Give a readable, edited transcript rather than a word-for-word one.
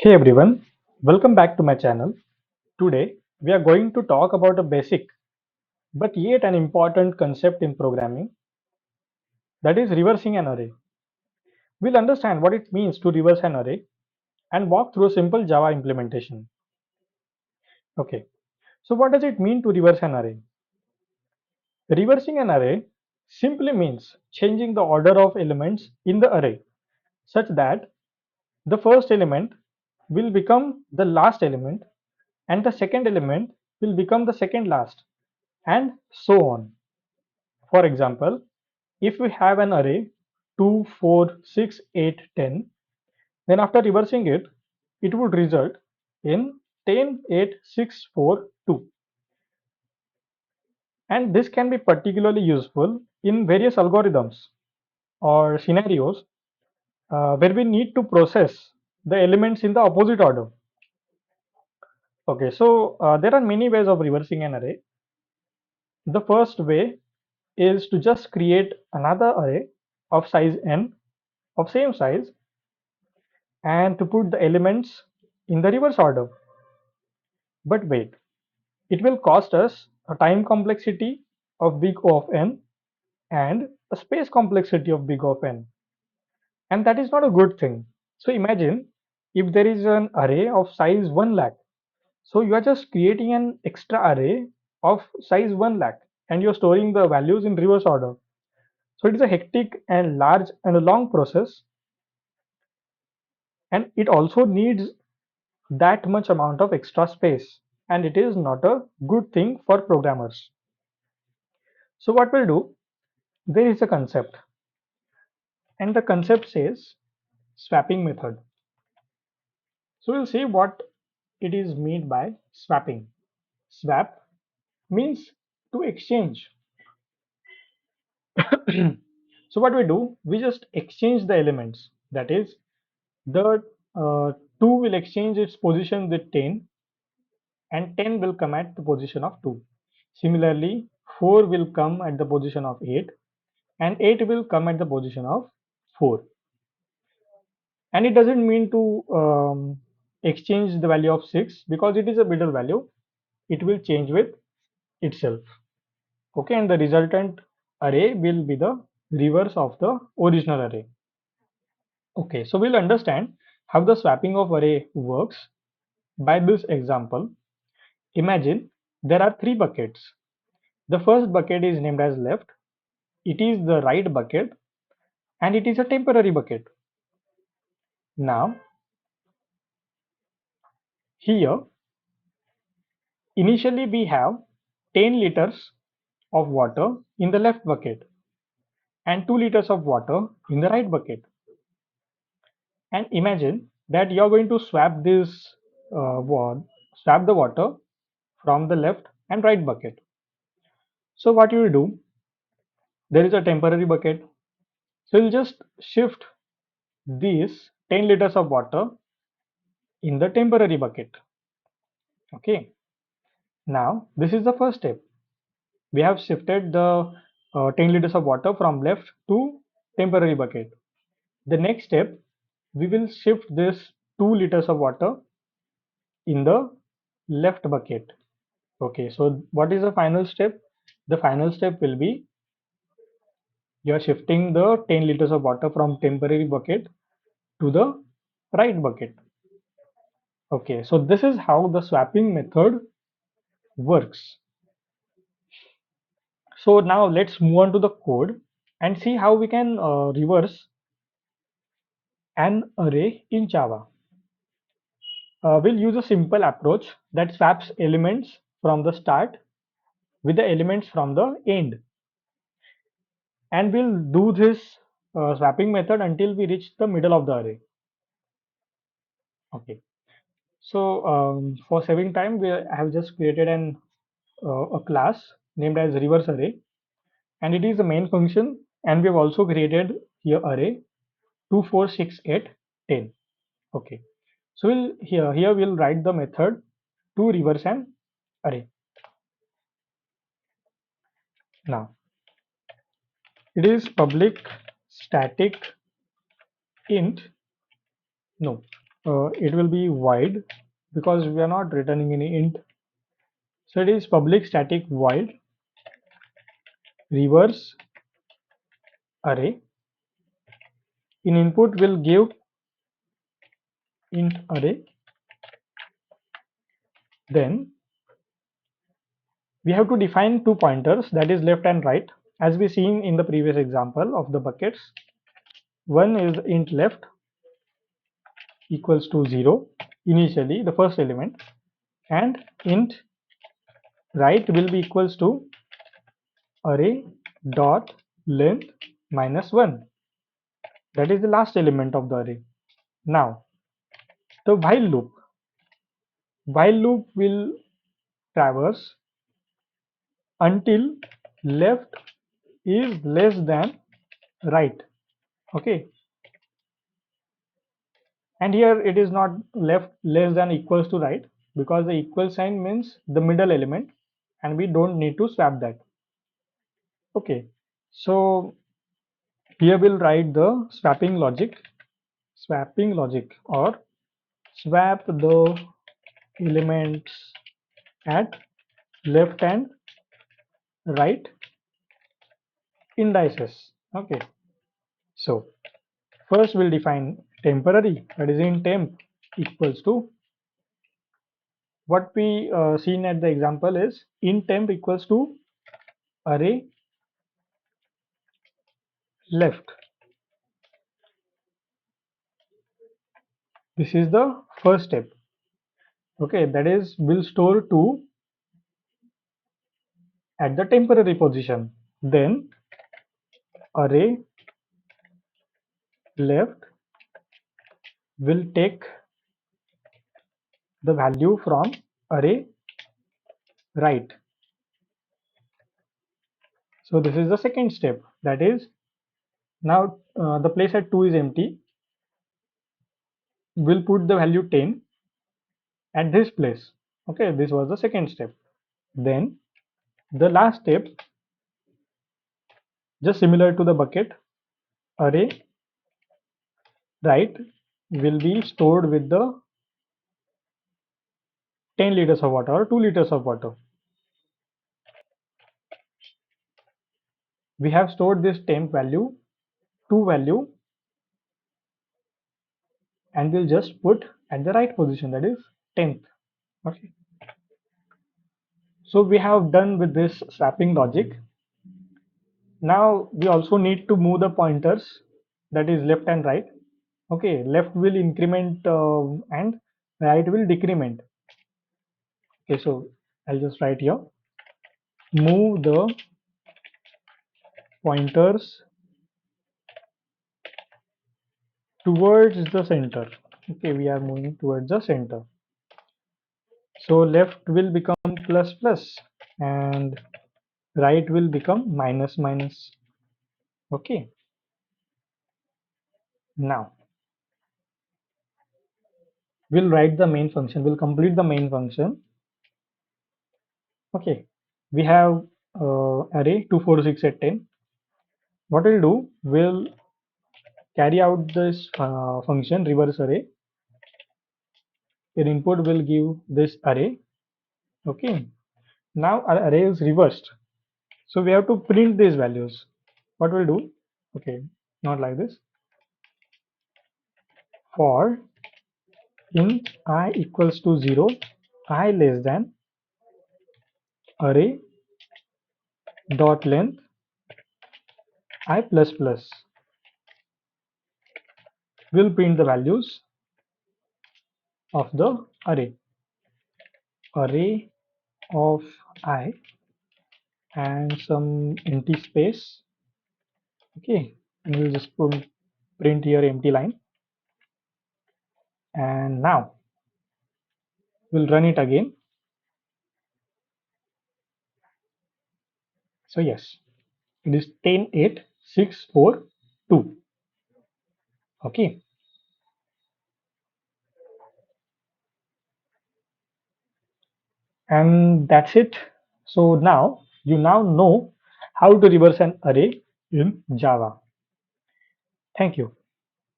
Hey everyone, welcome back to my channel. Today we are going to talk about a basic but yet an important concept in programming, that is reversing an array. We'll understand what it means to reverse an array and walk through a simple Java implementation. Okay, so what does it mean to reverse an array? Reversing an array simply means changing the order of elements in the array such that the first element will become the last element and the second element will become the second last, and so on. For example, if we have an array 2, 4, 6, 8, 10, then after reversing it, it would result in 10, 8, 6, 4, 2. And this can be particularly useful in various algorithms or scenarios where we need to process the elements in the opposite order. Okay, so there are many ways of reversing an array. The first way is to just create another array of size n of same size and to put the elements in the reverse order. But wait, it will cost us a time complexity of big O of n and a space complexity of big O of n. And that is not a good thing. So imagine if there is an array of size 1 lakh. So you are just creating an extra array of size 1 lakh and you're storing the values in reverse order. So it is a hectic and large and a long process, and it also needs that much amount of extra space, and it is not a good thing for programmers. So what we'll do, there is a concept, and the concept says swapping method. So we'll see what it is meant by swapping. Swap means to exchange. So what we do, we just exchange the elements. That is, the 2 will exchange its position with 10 and 10 will come at the position of 2. Similarly, 4 will come at the position of 8 and 8 will come at the position of 4. And it doesn't mean to exchange the value of 6 because it is a middle value. It will change with itself. Okay, and the resultant array will be the reverse of the original array. Okay, so we'll understand how the swapping of array works by this example. Imagine there are 3 buckets. The first bucket is named as left, it is the right bucket, and it is a temporary bucket. Now, here, initially we have 10 liters of water in the left bucket and 2 liters of water in the right bucket. And imagine that you are going to swap this swap the water from the left and right bucket. So what you will do, there is a temporary bucket. So you'll just shift these 10 liters of water in the temporary bucket. Okay. Now this is the first step. We have shifted the 10 liters of water from left to temporary bucket. The next step, we will shift this 2 liters of water in the left bucket. Okay, so what is the final step? The final step will be you are shifting the 10 liters of water from temporary bucket to the right bucket. Okay, so this is how the swapping method works. So now let's move on to the code and see how we can reverse an array in Java. We'll use a simple approach that swaps elements from the start with the elements from the end. And we'll do this swapping method until we reach the middle of the array. Okay. So for saving time, we have just created a class named as reverse array, and it is the main function. And we have also created here array 2, 4, 6, 8, 10. Okay. So here we'll write the method to reverse an array. Now it is public static int no. it will be void because we are not returning any int. So it is public static void reverse array. In input will give int array. Then we have to define two pointers, that is left and right, as we seen in the previous example of the buckets. One is int left equals to 0 initially, the first element, and int right will be equals to array dot length minus 1. That is the last element of the array. Now the while loop will traverse until left is less than right. Okay, and here it is not left less than equals to right, because the equal sign means the middle element and we don't need to swap that. Okay, so here we'll write the swapping logic, or swap the elements at left and right indices. Okay, so first we'll define temporary, that is in temp equals to what we seen at the example is in temp equals to array left. This is the first step. Okay, that is will store 2 at the temporary position. Then array left will take the value from array right. So this is the second step, that is now the place at 2 is empty. We'll put the value 10 at this place. Okay, this was the second step. Then the last step, just similar to the bucket, array right will be stored with the 10 liters of water or 2 liters of water. We have stored this temp value, 2 value, and we'll just put at the right position, that is 10th. Okay, so we have done with this swapping logic. Now we also need to move the pointers, that is left and right. Okay, left will increment and right will decrement. Okay, so I'll just write here, move the pointers towards the center. Okay, we are moving towards the center. So left will become plus plus and right will become minus minus. Okay, now we'll write the main function, we'll complete the main function. Okay, we have array 2 4 6 8 10. What we'll do, we'll carry out this function reverse array. Your input will give this array. Okay, now our array is reversed, so we have to print these values. What we'll do, okay, not like this, for int I equals to 0, I less than array dot length I plus plus. Will print the values of the array of I and some empty space. Okay, and we'll just print here empty line, and now we'll run it again. So yes, it is 10 8 6 4 2. Okay, and that's it. So now you now know how to reverse an array in Java. Thank you.